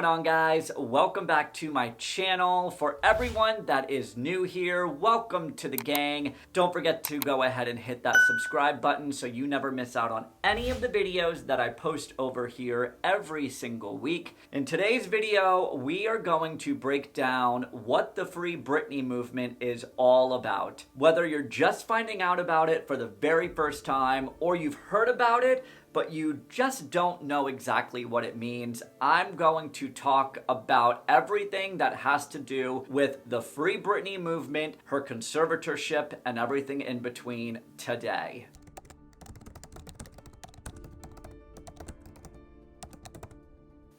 going on, guys? Welcome back to my channel. For everyone that is new here, welcome to the gang. Don't forget to go ahead and hit that subscribe button so you never miss out on any of the videos that I post over here every single week. In today's video, we are going to break down what the Free Britney movement is all about. Whether you're just finding out about it for the very first time or you've heard about it, but you just don't know exactly what it means, I'm going to talk about everything that has to do with the Free Britney movement, her conservatorship, and everything in between today.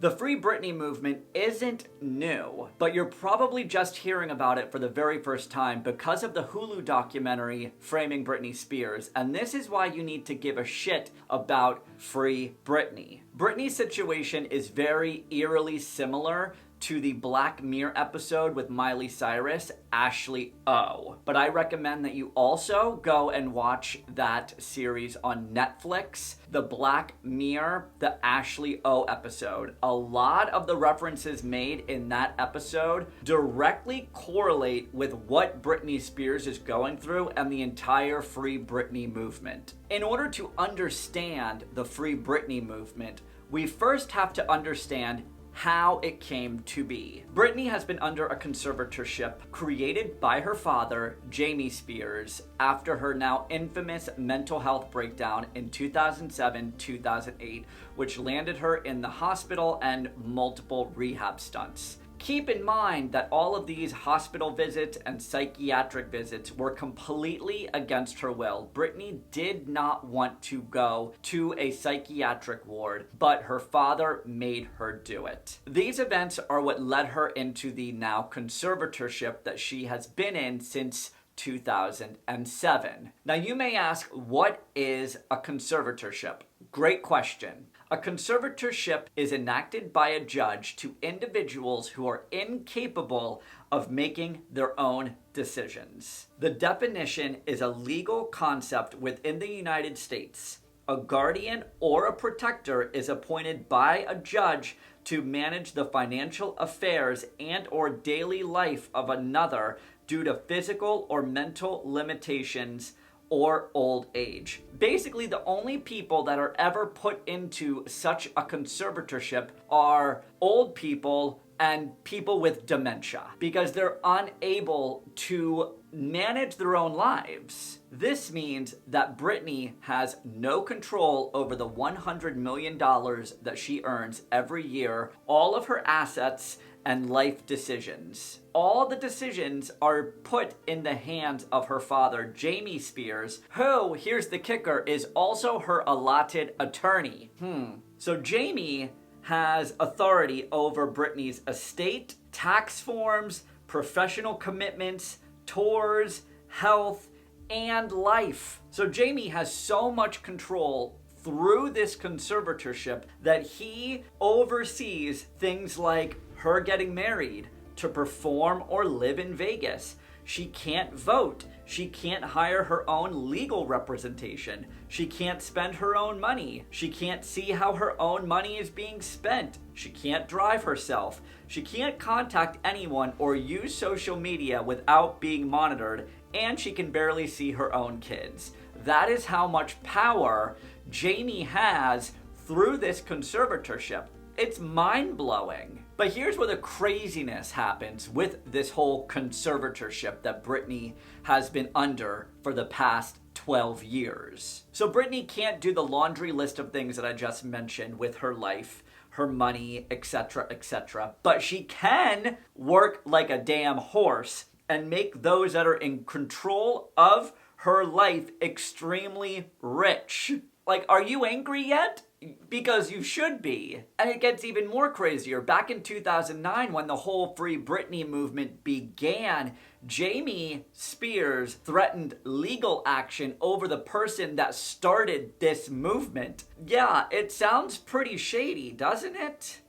The Free Britney movement isn't new, but you're probably just hearing about it for the very first time because of the Hulu documentary, Framing Britney Spears, and this is why you need to give a shit about Free Britney. Britney's situation is very eerily similar to the Black Mirror episode with Miley Cyrus, Ashley O. But I recommend that you also go and watch that series on Netflix, the Black Mirror, the Ashley O episode. A lot of the references made in that episode directly correlate with what Britney Spears is going through and the entire Free Britney movement. In order to understand the Free Britney movement, we first have to understand how it came to be. Britney has been under a conservatorship created by her father, Jamie Spears, after her now infamous mental health breakdown in 2007-2008, which landed her in the hospital and multiple rehab stunts. Keep in mind that all of these hospital visits and psychiatric visits were completely against her will. Britney did not want to go to a psychiatric ward, but her father made her do it. These events are what led her into the now conservatorship that she has been in since 2007. Now you may ask, what is a conservatorship? Great question. A conservatorship is enacted by a judge to individuals who are incapable of making their own decisions. The definition is a legal concept within the United States. A guardian or a protector is appointed by a judge to manage the financial affairs and or daily life of another due to physical or mental limitations or old age. Basically, the only people that are ever put into such a conservatorship are old people and people with dementia because they're unable to manage their own lives. This means that Britney has no control over the $100 million that she earns every year, all of her assets, and life decisions. All the decisions are put in the hands of her father, Jamie Spears, who, here's the kicker, is also her allotted attorney. So Jamie has authority over Britney's estate, tax forms, professional commitments, tours, health, and life. So Jamie has so much control through this conservatorship that he oversees things like her getting married, to perform or live in Vegas. She can't vote. She can't hire her own legal representation. She can't spend her own money. She can't see how her own money is being spent. She can't drive herself. She can't contact anyone or use social media without being monitored, and she can barely see her own kids. That is how much power Jamie has through this conservatorship. It's mind-blowing. But here's where the craziness happens with this whole conservatorship that Britney has been under for the past 12 years. So Britney can't do the laundry list of things that I just mentioned with her life, her money, etc., etc. But she can work like a damn horse and make those that are in control of her life extremely rich. Like, are you angry yet? Because you should be. And it gets even more crazier. Back in 2009, when the whole Free Britney movement began, Jamie Spears threatened legal action over the person that started this movement. Yeah, it sounds pretty shady, doesn't it?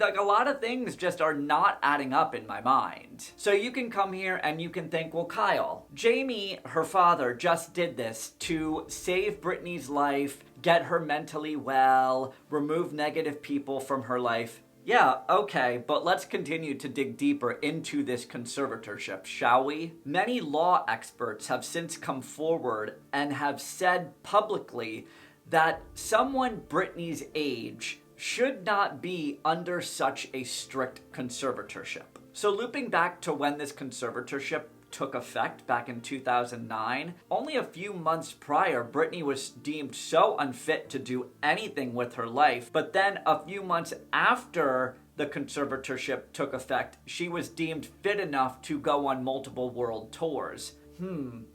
Like a lot of things just are not adding up in my mind. So you can come here and you can think, well, Kyle, Jamie, her father, just did this to save Britney's life, get her mentally well, remove negative people from her life. Yeah, okay, but let's continue to dig deeper into this conservatorship, shall we? Many law experts have since come forward and have said publicly that someone Britney's age should not be under such a strict conservatorship. So looping back to when this conservatorship took effect back in 2009, only a few months prior, Britney was deemed so unfit to do anything with her life. But then a few months after the conservatorship took effect, she was deemed fit enough to go on multiple world tours.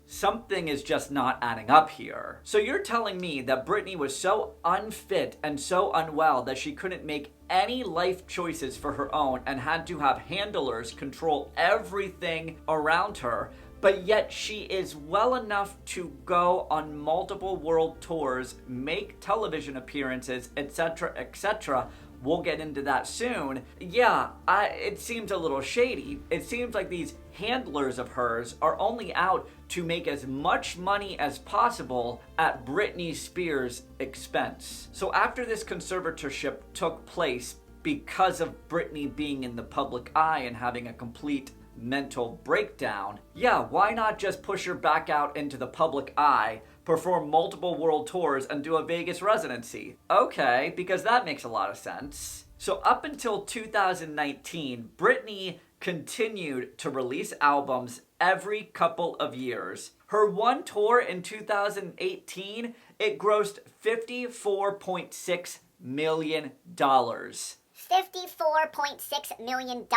Something is just not adding up here. So you're telling me that Britney was so unfit and so unwell that she couldn't make any life choices for her own and had to have handlers control everything around her, but yet she is well enough to go on multiple world tours, make television appearances, etc., etc. We'll get into that soon. Yeah, it seems a little shady. It seems like these handlers of hers are only out to make as much money as possible at Britney Spears' expense. So after this conservatorship took place, because of Britney being in the public eye and having a complete mental breakdown, yeah, why not just push her back out into the public eye, perform multiple world tours, and do a Vegas residency? Okay, because that makes a lot of sense. So up until 2019, Britney continued to release albums every couple of years. Her one tour in 2018, it grossed $54.6 million. $54.6 million.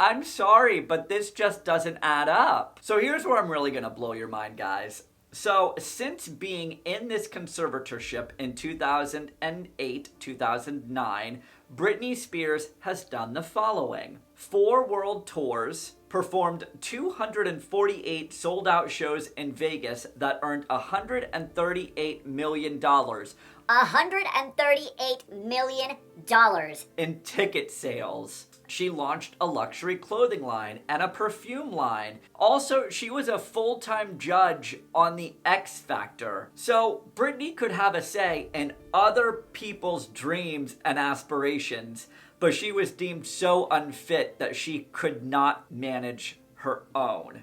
I'm sorry, but this just doesn't add up. So here's where I'm really gonna blow your mind, guys. So since being in this conservatorship in 2008, 2009, Britney Spears has done the following: 4 world tours, performed 248 sold-out shows in Vegas that earned $138 million. $138 million. In ticket sales. She launched a luxury clothing line and a perfume line. Also, she was a full-time judge on the X Factor. So Britney could have a say in other people's dreams and aspirations, but she was deemed so unfit that she could not manage her own.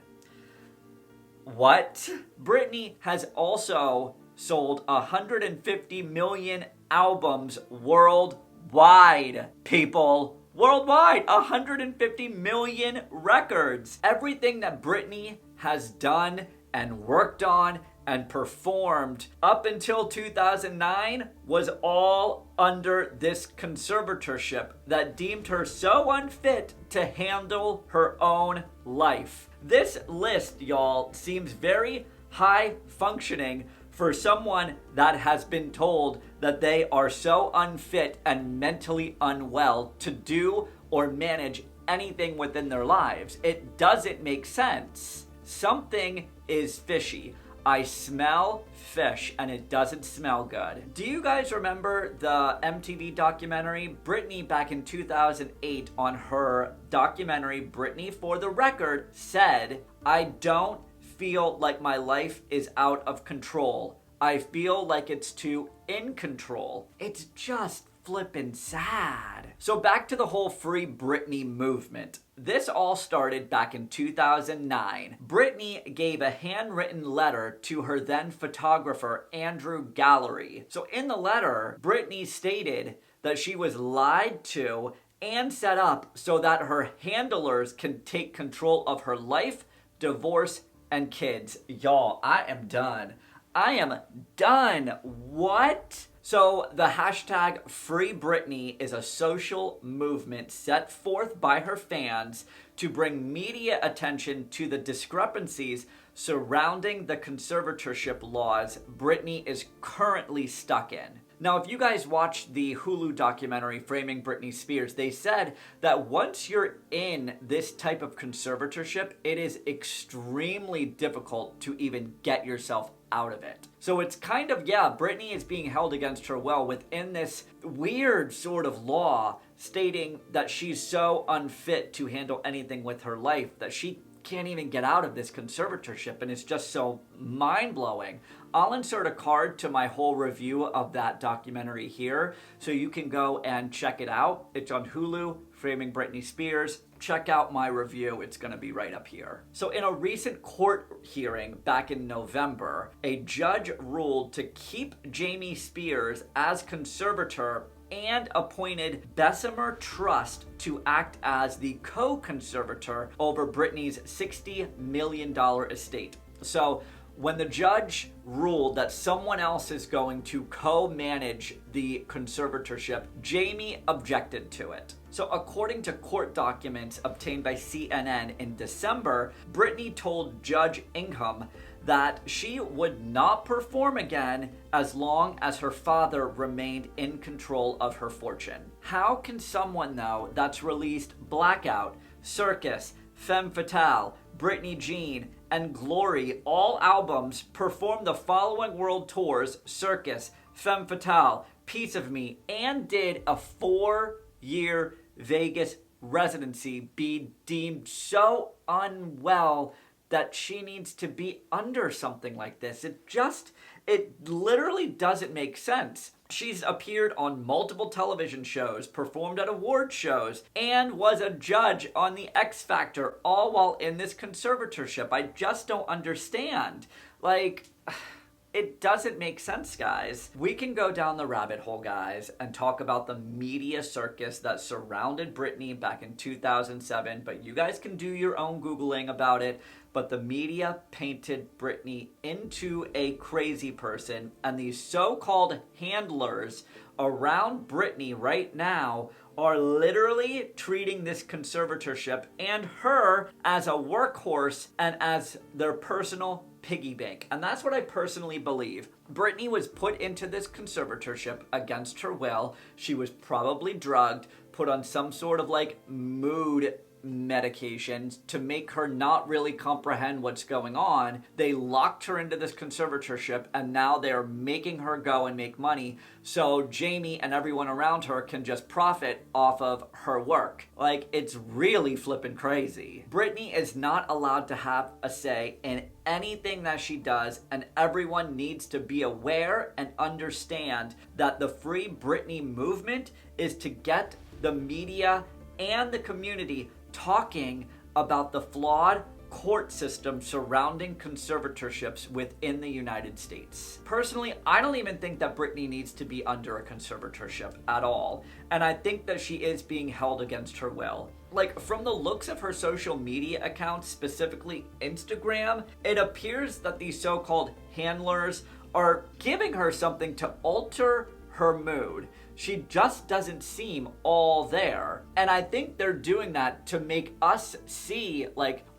What? Britney has also sold 150 million albums worldwide, people. Worldwide, 150 million records. Everything that Britney has done and worked on and performed up until 2009 was all under this conservatorship that deemed her so unfit to handle her own life. This list, y'all, seems very high functioning for someone that has been told that they are so unfit and mentally unwell to do or manage anything within their lives. It doesn't make sense. Something is fishy. I smell fish and it doesn't smell good. Do you guys remember the MTV documentary? Britney back in 2008 on her documentary Britney for the Record said, "I don't feel like my life is out of control. I feel like it's too in control." It's just flippin' sad. So back to the whole Free Britney movement. This all started back in 2009. Britney gave a handwritten letter to her then photographer, Andrew Gallery. So in the letter, Britney stated that she was lied to and set up so that her handlers can take control of her life, divorce, and kids. Y'all, I am done. I am done. What? So the hashtag Free Britney is a social movement set forth by her fans to bring media attention to the discrepancies surrounding the conservatorship laws Britney is currently stuck in. Now, if you guys watched the Hulu documentary Framing Britney Spears, they said that once you're in this type of conservatorship, it is extremely difficult to even get yourself out of it. So it's kind of, yeah, Britney is being held against her will within this weird sort of law stating that she's so unfit to handle anything with her life that she can't even get out of this conservatorship, and it's just so mind-blowing. I'll insert a card to my whole review of that documentary here, so you can go and check it out. It's on Hulu, Framing Britney Spears. Check out my review, it's going to be right up here. So in a recent court hearing back in November, a judge ruled to keep Jamie Spears as conservator and appointed Bessemer Trust to act as the co-conservator over Britney's $60 million estate. So when the judge ruled that someone else is going to co-manage the conservatorship, Jamie objected to it. So according to court documents obtained by CNN in December, Britney told Judge Ingham that she would not perform again as long as her father remained in control of her fortune. How can someone, though, that's released Blackout, Circus, Femme Fatale, Britney Jean, and Glory, all albums, perform the following world tours, Circus, Femme Fatale, Piece of Me, and did a 4-year Vegas residency, be deemed so unwell that she needs to be under something like this? It literally doesn't make sense. She's appeared on multiple television shows, performed at award shows, and was a judge on The X Factor, all while in this conservatorship. I just don't understand. It doesn't make sense, guys. We can go down the rabbit hole, guys, and talk about the media circus that surrounded Britney back in 2007, but you guys can do your own Googling about it. But the media painted Britney into a crazy person, and these so-called handlers around Britney right now are literally treating this conservatorship and her as a workhorse and as their personal piggy bank. And that's what I personally believe. Britney was put into this conservatorship against her will. She was probably drugged, put on some sort of mood medications to make her not really comprehend what's going on. They locked her into this conservatorship, and now they're making her go and make money so Jamie and everyone around her can just profit off of her work. It's really flippin' crazy. Britney is not allowed to have a say in anything that she does, and everyone needs to be aware and understand that the Free Britney movement is to get the media and the community talking about the flawed court system surrounding conservatorships within the United States. Personally, I don't even think that Britney needs to be under a conservatorship at all, and I think that she is being held against her will. From the looks of her social media accounts, specifically Instagram, it appears that these so-called handlers are giving her something to alter her mood. She just doesn't seem all there. And I think they're doing that to make us see,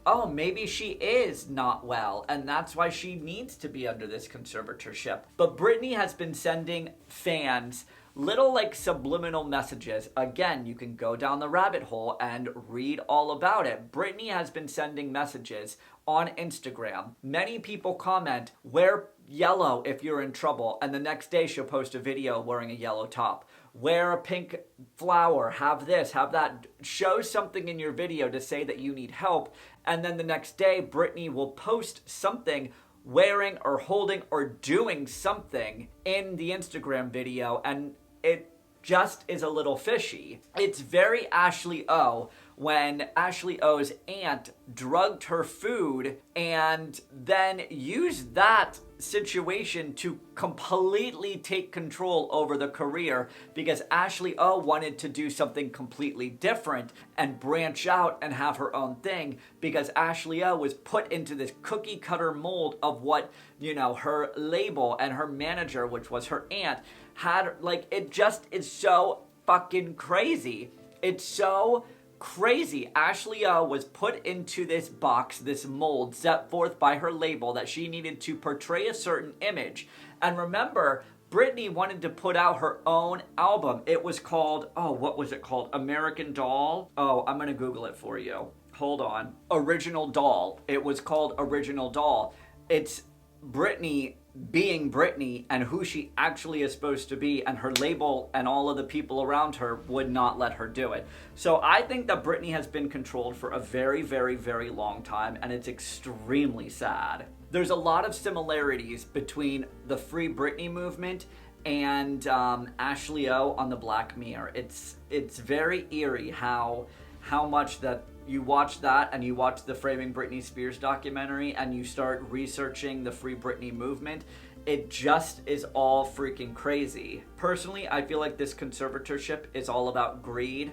oh, maybe she is not well, and that's why she needs to be under this conservatorship. But Britney has been sending fans little subliminal messages. Again, you can go down the rabbit hole and read all about it. Britney has been sending messages on Instagram. Many people comment, wear yellow if you're in trouble, and the next day she'll post a video wearing a yellow top. Wear a pink flower, have this, have that. Show something in your video to say that you need help, and then the next day Britney will post something wearing or holding or doing something in the Instagram video, and it just is a little fishy. It's very Ashley O when Ashley O's aunt drugged her food and then used that situation to completely take control over the career, because Ashley O wanted to do something completely different and branch out and have her own thing, because Ashley O was put into this cookie cutter mold of what, her label and her manager, which was her aunt, had. It just is so fucking crazy. It's so crazy. Ashley O was put into this box, this mold set forth by her label that she needed to portray a certain image. And remember, Britney wanted to put out her own album. It was called, what was it called? American Doll? I'm gonna Google it for you. Hold on. Original Doll. It was called Original Doll. It's Britney being Britney and who she actually is supposed to be, and her label and all of the people around her would not let her do it. So I think that Britney has been controlled for a very, very, very long time, and it's extremely sad. There's a lot of similarities between the Free Britney movement and Ashley O on the Black Mirror. It's very eerie how much that you watch that and you watch the Framing Britney Spears documentary and you start researching the Free Britney movement. It just is all freaking crazy. Personally, I feel like this conservatorship is all about greed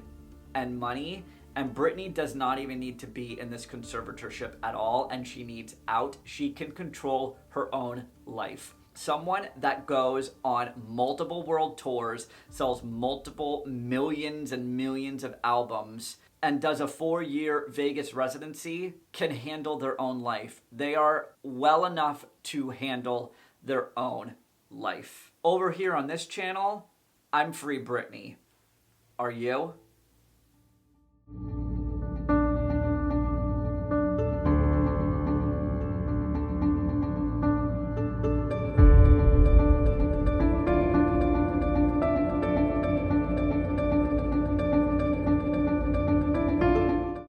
and money, and Britney does not even need to be in this conservatorship at all, and she needs out. She can control her own life. Someone that goes on multiple world tours, sells multiple millions and millions of albums, and does a 4-year Vegas residency can handle their own life. They are well enough to handle their own life. Over here on this channel, I'm Free Britney. Are you?